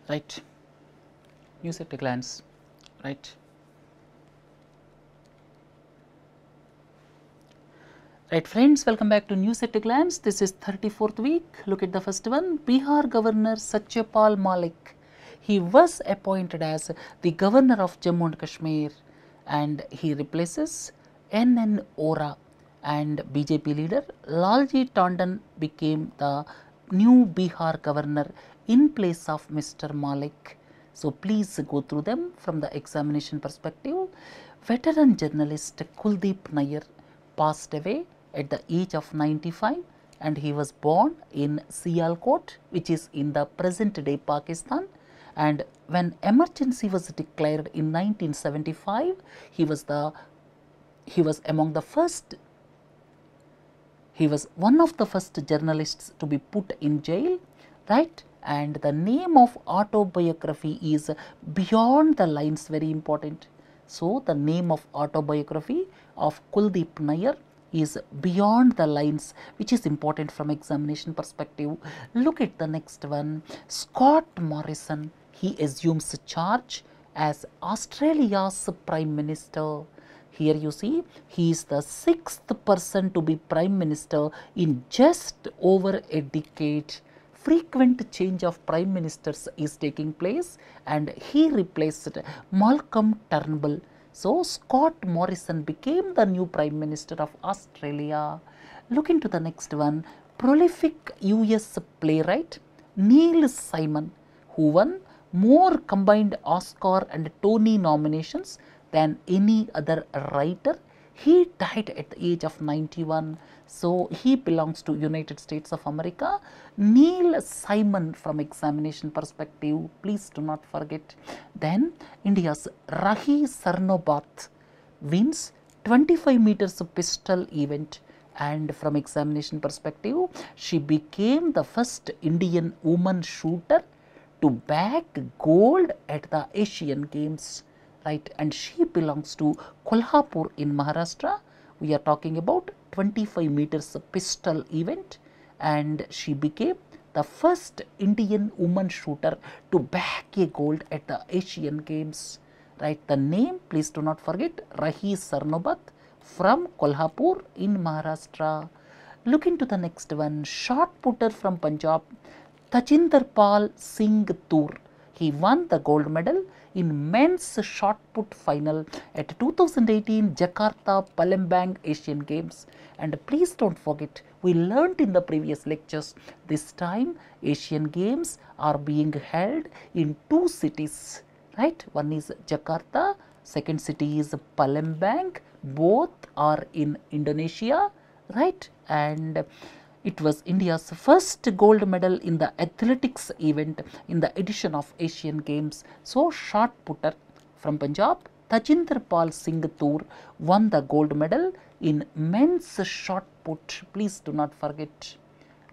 right? News at a glance, right? Right friends, welcome back to News at a glance. This is 34th week. Look at the first one. Bihar Governor Satyapal Malik. He was appointed as the Governor of Jammu and Kashmir, and he replaces N.N. Ora, and BJP leader Lalji Tandon became the new Bihar Governor in place of Mr. Malik. So please go through them from the examination perspective. Veteran journalist Kuldeep Nair passed away at the age of 95, and he was born in Sialkot, which is in the present day Pakistan. And when emergency was declared in 1975, he was one of the first journalists to be put in jail, right? And the name of autobiography is Beyond the Lines, very important. So the name of autobiography of Kuldeep Nair is Beyond the Lines, which is important from examination perspective. Look at the next one. Scott Morrison, he assumes charge as Australia's Prime Minister. Here you see, he is the 6th person to be Prime Minister in just over a decade. Frequent change of Prime Ministers is taking place, and he replaced Malcolm Turnbull. So Scott Morrison became the new Prime Minister of Australia. Look into the next one. Prolific US playwright Neil Simon, who won more combined Oscar and Tony nominations than any other writer. He died at the age of 91. So he belongs to United States of America. Neil Simon from examination perspective, please do not forget. Then India's Rahi Sarnobat wins 25 meters pistol event, and from examination perspective, she became the first Indian woman shooter to bag gold at the Asian Games, right? And she belongs to Kolhapur in Maharashtra. We are talking about 25 meters pistol event, and she became the first Indian woman shooter to bag a gold at the Asian Games, right? The name, please do not forget, Rahi Sarnobat from Kolhapur in Maharashtra. Look into the next one. Shot putter from Punjab, Tajinder Pal Singh Toor. He won the gold medal in men's shot put final at 2018 Jakarta Palembang Asian Games. And please don't forget, we learnt in the previous lectures, this time Asian Games are being held in 2 cities, right? One is Jakarta, second city is Palembang. Both are in Indonesia, right? And it was India's first gold medal in the athletics event in the edition of Asian Games. So shot putter from Punjab, Tajinder Pal Singh Toor won the gold medal in men's shot put. Please do not forget.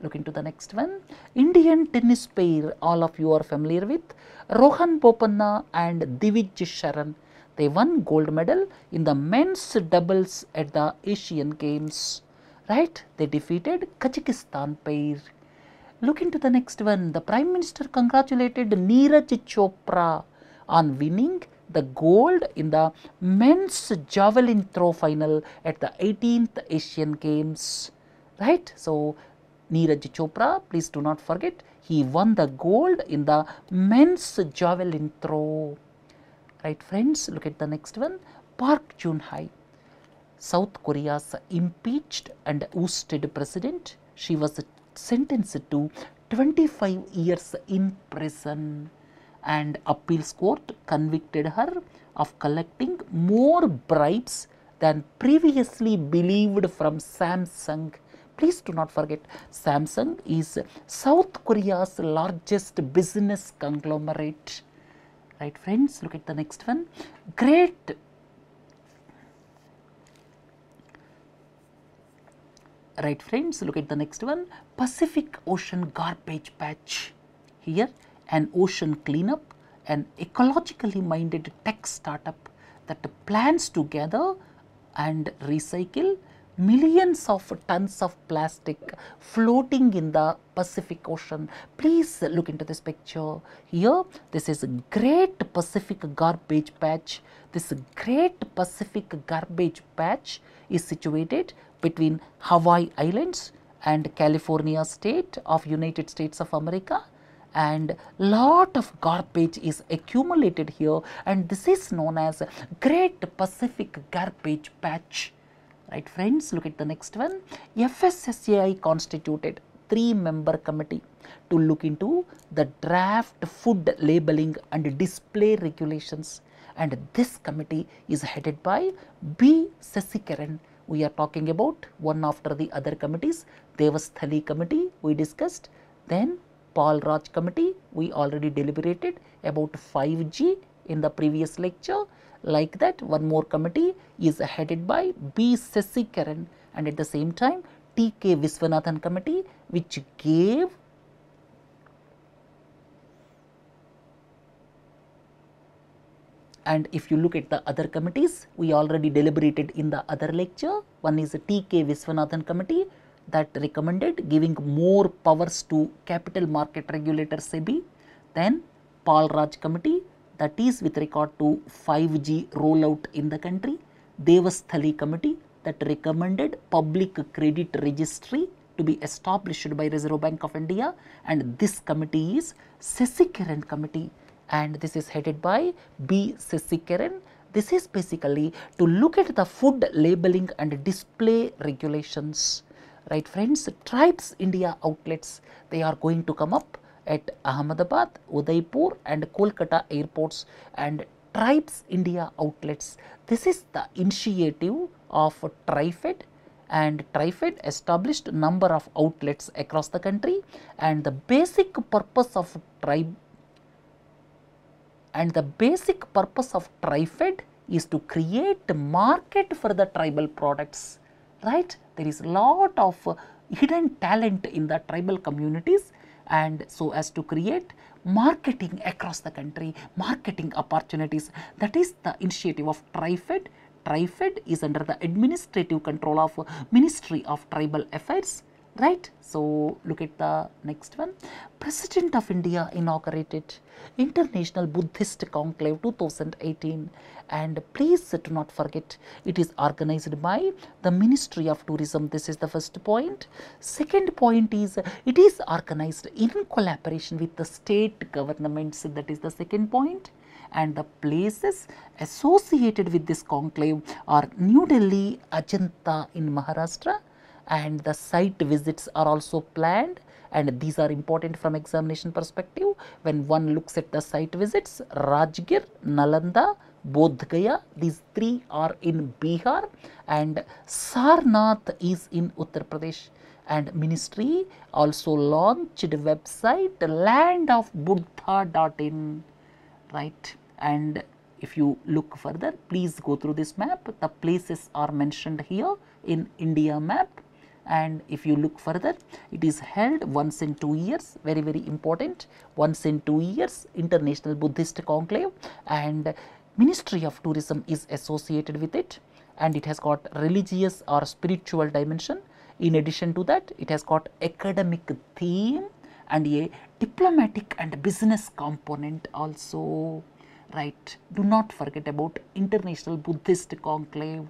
Look into the next one. Indian tennis pair, all of you are familiar with, Rohan Bopanna and Divij Sharan. They won gold medal in the men's doubles at the Asian Games, right? They defeated Kazakhstan pair. Look into the next one. The Prime Minister congratulated Neeraj Chopra on winning the gold in the men's javelin throw final at the 18th Asian Games, right? So Neeraj Chopra, please do not forget, he won the gold in the men's javelin throw. Right friends, look at the next one. Park Geun-hye, South Korea's impeached and ousted president. She was sentenced to 25 years in prison, and appeals court convicted her of collecting more bribes than previously believed from Samsung. Please do not forget, Samsung is South Korea's largest business conglomerate. Right friends, look at the next one. Right friends, look at the next one. Pacific Ocean garbage patch. Here an ocean cleanup, an ecologically minded tech startup that plans to gather and recycle millions of tons of plastic floating in the Pacific Ocean. Please look into this picture. Here, this is a Great Pacific Garbage Patch. This Great Pacific Garbage Patch is situated between Hawaii Islands and California state of United States of America, and lot of garbage is accumulated here, and this is known as Great Pacific Garbage Patch. Right friends, look at the next one. FSSAI constituted 3-member committee to look into the draft food labeling and display regulations, and this committee is headed by B. Sasikaran. We are talking about one after the other committees. Devasthali committee we discussed, then Paul Raj committee we already deliberated about 5G in the previous lecture. Like that, one more committee is headed by B. Sasikaran, and at the same time T.K. Viswanathan committee, which gave and if you look at the other committees, we already deliberated in the other lecture. One is the T.K. Viswanathan committee that recommended giving more powers to capital market regulator SEBI. Then Paul Raj committee, that is with regard to 5G rollout in the country. Devasthali committee that recommended public credit registry to be established by Reserve Bank of India, and this committee is Sasikaran committee, and this is headed by B. Sasikaran. This is basically to look at the food labeling and display regulations. Right friends, Tribes India outlets, they are going to come up at Ahmedabad, Udaipur and Kolkata airports, and Tribes India outlets. This is the initiative of TriFed, and TriFed established number of outlets across the country, and the basic purpose of TriFed is to create a market for the tribal products. Right? There is a lot of hidden talent in the tribal communities, and so as to create marketing across the country, marketing opportunities. That is the initiative of TriFed. TriFed is under the administrative control of Ministry of Tribal Affairs. Right? So look at the next one. President of India inaugurated International Buddhist Conclave 2018, and please do not forget, it is organized by the Ministry of Tourism. This is the first point. Second point is it is organized in collaboration with the state governments. That is the second point. And the places associated with this conclave are New Delhi, Ajanta in Maharashtra, and the site visits are also planned, and these are important from examination perspective. When one looks at the site visits, Rajgir, Nalanda, Bodh Gaya, these three are in Bihar, and Sarnath is in Uttar Pradesh. And ministry also launched website landofbuddha.in, right? And if you look further, please go through this map. The places are mentioned here in India map. And if you look further, it is held once in 2 years, very important, once in 2 years, International Buddhist Conclave, and Ministry of Tourism is associated with it, and it has got religious or spiritual dimension. In addition to that, it has got academic theme and a diplomatic and business component also. Right? Do not forget about International Buddhist Conclave.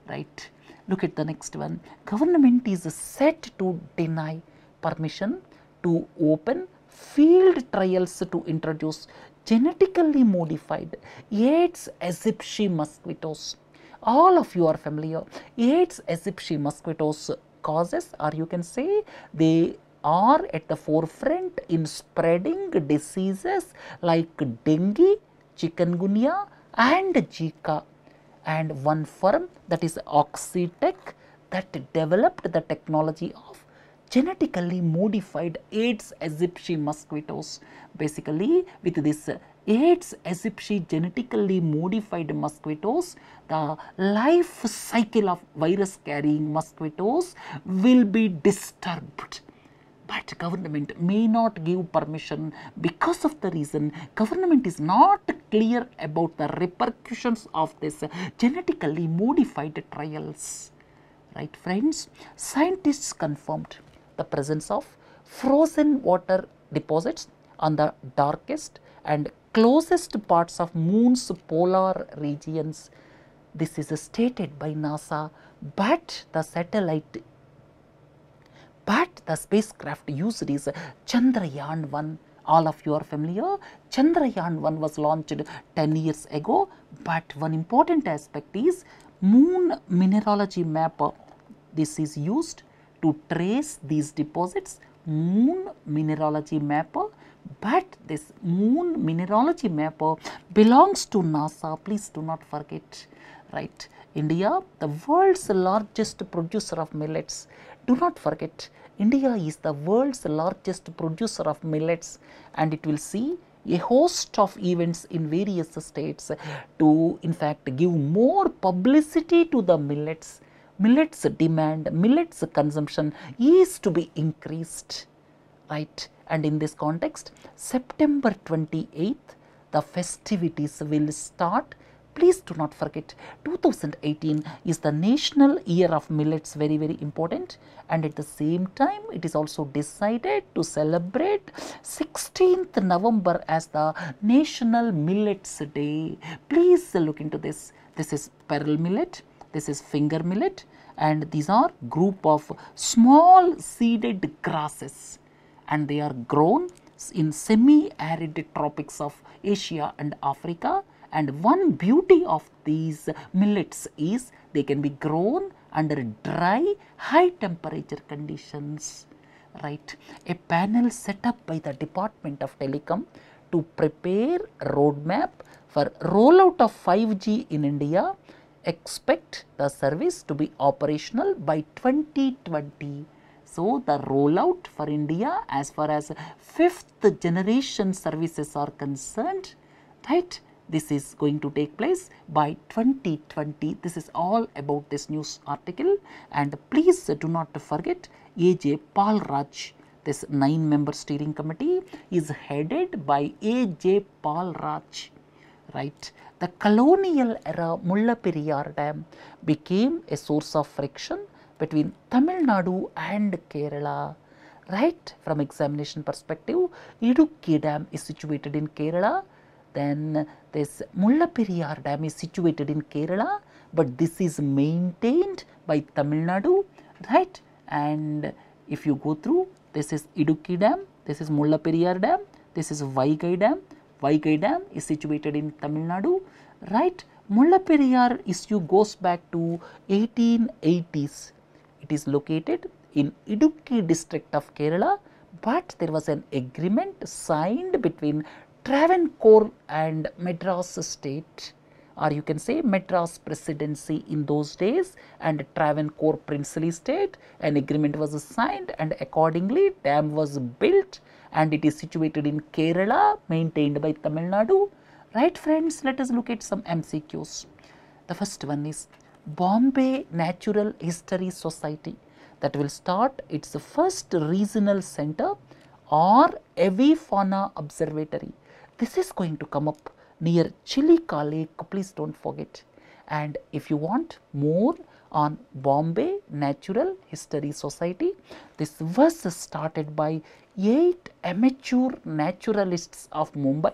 Right? Look at the next one. Government is set to deny permission to open field trials to introduce genetically modified Aedes aegypti mosquitoes. All of you are familiar. Aedes aegypti mosquitoes causes, or you can say they are at the forefront in spreading diseases like dengue, chikungunya and Zika. And one firm, that is Oxitec, that developed the technology of genetically modified Aedes aegypti mosquitoes. Basically, with this Aedes aegypti genetically modified mosquitoes, the life cycle of virus carrying mosquitoes will be disturbed. But government may not give permission because of the reason government is not clear about the repercussions of this genetically modified trials. right friends? Scientists confirmed the presence of frozen water deposits on the darkest and closest parts of Moon's polar regions. This is stated by NASA, but the spacecraft used is Chandrayaan-1. All of you are familiar. Chandrayaan-1 was launched 10 years ago, but one important aspect is moon mineralogy map. This is used to trace these deposits, moon mineralogy map, but this moon mineralogy map belongs to NASA. Please do not forget, right? India, the world's largest producer of millets. Do not forget, India is the world's largest producer of millets, and it will see a host of events in various states to in fact give more publicity to the millets. Millets demand, millets consumption is to be increased, right? And in this context, September 28th, the festivities will start. Please do not forget, 2018 is the National Year of Millets, very, very important, and at the same time it is also decided to celebrate 16th November as the National Millets Day. Please look into this. This is pearl millet, this is finger millet, and these are group of small seeded grasses, and they are grown in semi-arid tropics of Asia and Africa. And one beauty of these millets is they can be grown under dry, high temperature conditions, right? A panel set up by the Department of Telecom to prepare roadmap for rollout of 5G in India. Expect the service to be operational by 2020. So, the rollout for India as far as 5th generation services are concerned, right? This is going to take place by 2020. This is all about this news article, and please do not forget A.J. Palraj. This 9-member steering committee is headed by A.J. Palraj, right? The colonial era Mullaperiyar Dam became a source of friction between Tamil Nadu and Kerala, right? From examination perspective, Idukki Dam is situated in Kerala. Then this Mullaperiyar Dam is situated in Kerala, but this is maintained by Tamil Nadu, right? And if you go through, this is Idukki Dam, this is Mullaperiyar Dam, this is Vaigai Dam. Vaigai Dam is situated in Tamil Nadu, right? Mullaperiyar issue goes back to 1880s. It is located in Idukki district of Kerala, but there was an agreement signed between Travancore and Madras state, or you can say Madras presidency in those days, and Travancore princely state. An agreement was signed, and accordingly dam was built, and it is situated in Kerala, maintained by Tamil Nadu. Right friends, let us look at some MCQs. The first one is Bombay Natural History Society, that will start its first regional center or avifauna observatory. This is going to come up near Chilika Lake, please do not forget. And if you want more on Bombay Natural History Society, this was started by 8 amateur naturalists of Mumbai.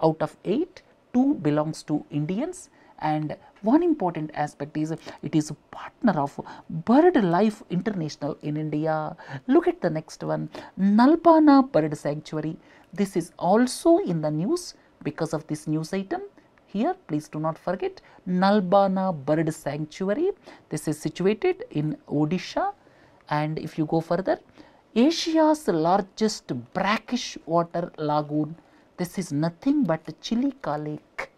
Out of 8, 2 belongs to Indians, and one important aspect is it is a partner of Bird Life International in India. Look at the next one, Nalbana Bird Sanctuary. This is also in the news because of this news item. Here, please do not forget Nalbana Bird Sanctuary. This is situated in Odisha, and if you go further, Asia's largest brackish water lagoon. This is nothing but Chilika Lake.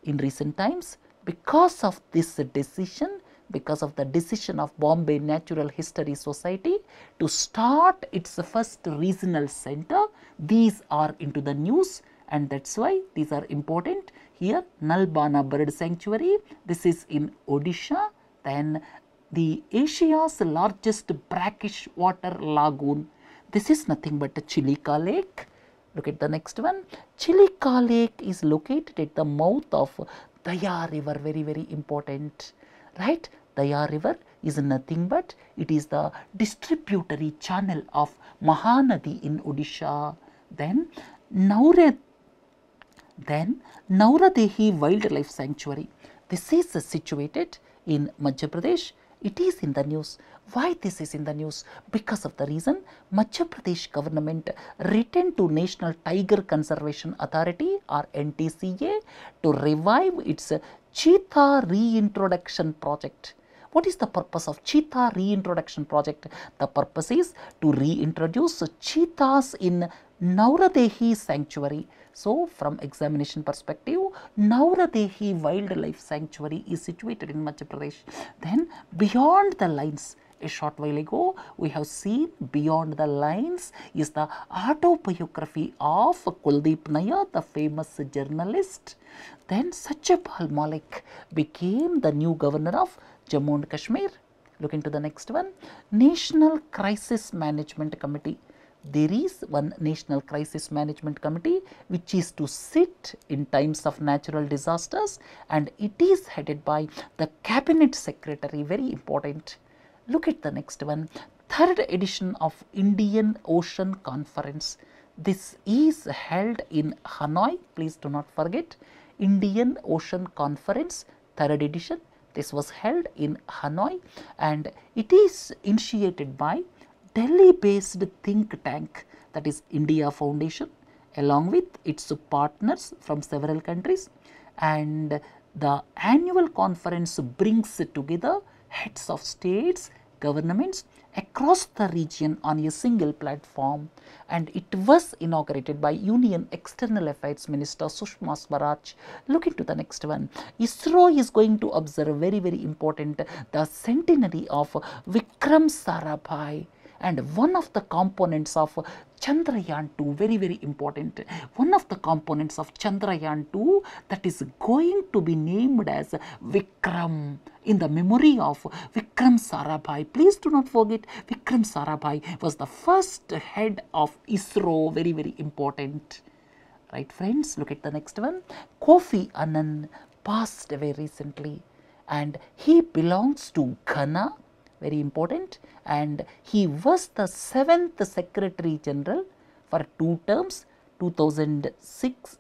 In recent times, because of this decision, because of the decision of Bombay Natural History Society to start its first regional center, these are into the news, and that is why these are important. Here Nalbana Bird Sanctuary, this is in Odisha. Then the Asia's largest brackish water lagoon, this is nothing but Chilika Lake. Look at the next one. Chilika Lake is located at the mouth of Daya River, very, very important, right? Daya River is nothing but it is the distributary channel of Mahanadi in Odisha. Then Nauradehi Wildlife Sanctuary. This is situated in Madhya Pradesh. It is in the news. Why this is in the news? Because of the reason Madhya Pradesh government written to National Tiger Conservation Authority or NTCA to revive its cheetah reintroduction project. What is the purpose of cheetah reintroduction project? The purpose is to reintroduce cheetahs in Nauradehi sanctuary. So, from examination perspective, Nauradehi Wildlife Sanctuary is situated in Madhya Pradesh. Then, beyond the lines, a short while ago, we have seen beyond the lines is the autobiography of Kuldeep Nayyar, the famous journalist. Then, Satyapal Malik became the new governor of Jammu and Kashmir. Look into the next one. National Crisis Management Committee. There is one National Crisis Management Committee which is to sit in times of natural disasters, and it is headed by the Cabinet Secretary, very important. Look at the next one, third edition of Indian Ocean Conference. This is held in Hanoi, please do not forget, Indian Ocean Conference, third edition. This was held in Hanoi and it is initiated by Delhi based think tank, that is India Foundation, along with its partners from several countries, and the annual conference brings together heads of states, governments across the region on a single platform, and it was inaugurated by Union External Affairs Minister Sushma Swaraj. Look into the next one. ISRO is going to observe very important the centenary of Vikram Sarabhai, and one of the components of Chandrayaan-2, very important, one of the components of Chandrayaan-2 that is going to be named as Vikram in the memory of Vikram Sarabhai. Please do not forget, Vikram Sarabhai was the first head of ISRO, very important. Right friends, look at the next one. Kofi Annan passed away recently and he belongs to Ghana, very important, and he was the 7th Secretary General for 2 terms, 2006,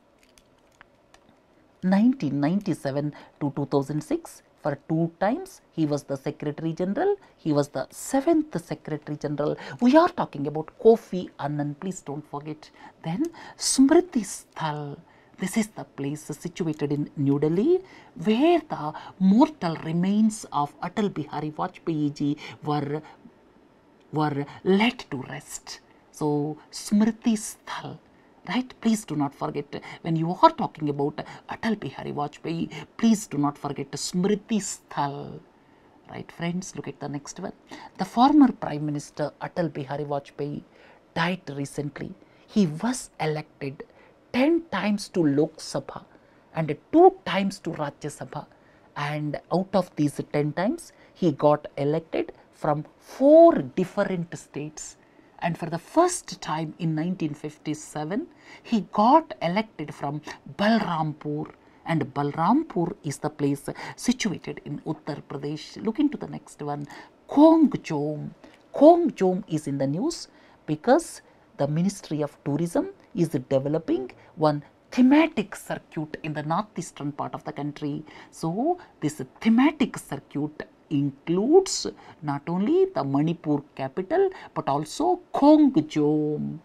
1997 to 2006. For 2 times he was the Secretary General, he was the 7th Secretary General. We are talking about Kofi Annan, please don't forget. Then Smriti Sthal. This is the place situated in New Delhi where the mortal remains of Atal Bihari Vajpayee ji were laid to rest. So, Smriti Sthal, right? Please do not forget, when you are talking about Atal Bihari Vajpayee, please do not forget Smriti Sthal. Right friends, look at the next one. The former Prime Minister Atal Bihari Vajpayee died recently. He was elected 10 times to Lok Sabha and 2 times to Rajya Sabha, and out of these 10 times he got elected from 4 different states, and for the first time in 1957 he got elected from Balrampur, and Balrampur is the place situated in Uttar Pradesh. Look into the next one, Kongjom. Kongjom is in the news because the Ministry of Tourism is developing one thematic circuit in the northeastern part of the country. So, this thematic circuit includes not only the Manipur capital but also Kongjom,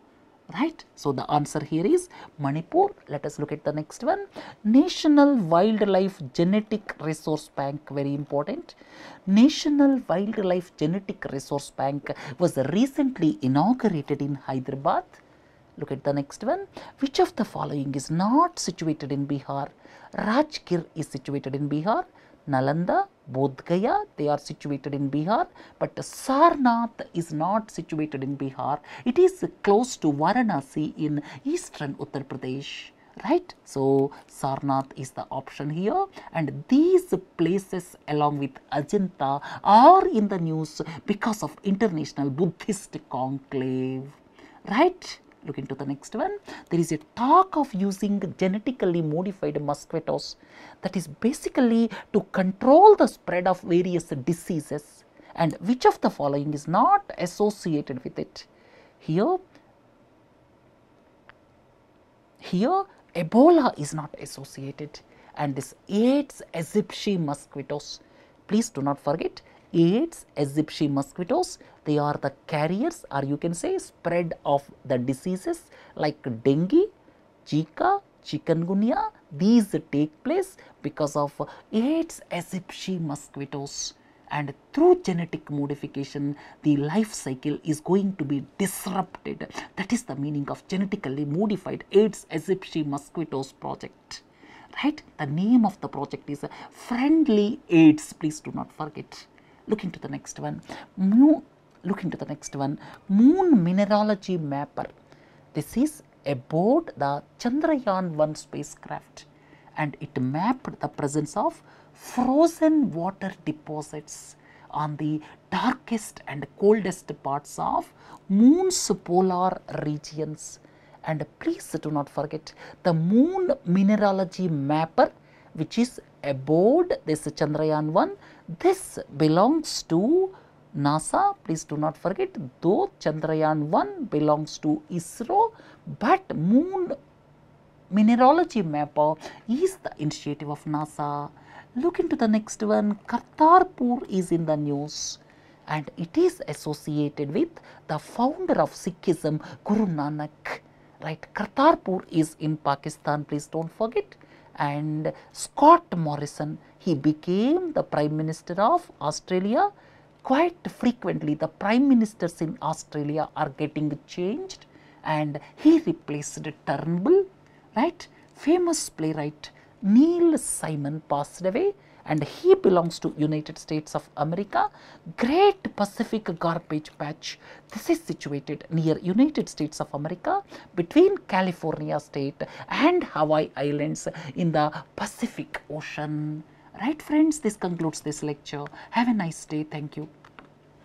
right? So, the answer here is Manipur. Let us look at the next one. National Wildlife Genetic Resource Bank, very important. National Wildlife Genetic Resource Bank was recently inaugurated in Hyderabad. Look at the next one. Which of the following is not situated in Bihar? Rajgir is situated in Bihar. Nalanda, Bodh Gaya, they are situated in Bihar, but Sarnath is not situated in Bihar. It is close to Varanasi in eastern Uttar Pradesh, right? So, Sarnath is the option here, and these places along with Ajanta are in the news because of International Buddhist Conclave, right? Look into the next one. There is a talk of using genetically modified mosquitoes, that is basically to control the spread of various diseases and which of the following is not associated with it? Here Ebola is not associated, and this Aedes aegypti mosquitoes, please do not forget Aedes aegypti mosquitoes, they are the carriers, or you can say spread of the diseases like dengue, Zika, chikungunya. These take place because of Aedes aegypti mosquitoes, and through genetic modification the life cycle is going to be disrupted. That is the meaning of genetically modified Aedes aegypti mosquitoes project, right? The name of the project is Friendly AIDS, please do not forget. Look into the next one. Moon mineralogy mapper. This is aboard the Chandrayaan-1 spacecraft, and it mapped the presence of frozen water deposits on the darkest and coldest parts of Moon's polar regions. And please do not forget the Moon mineralogy mapper, which is aboard this Chandrayaan-1. This belongs to NASA, please do not forget, though Chandrayaan-1 belongs to ISRO, but Moon mineralogy mapper is the initiative of NASA. Look into the next one. Kartarpur is in the news, and it is associated with the founder of Sikhism, Guru Nanak, right? Kartarpur is in Pakistan, please don't forget. And Scott Morrison, he became the Prime Minister of Australia. Quite frequently the Prime Ministers in Australia are getting changed, and he replaced Turnbull, right? Famous playwright Neil Simon passed away, and he belongs to United States of America. Great Pacific Garbage Patch, this is situated near United States of America between California state and Hawaii Islands in the Pacific Ocean. Right friends, this concludes this lecture. Have a nice day. Thank you.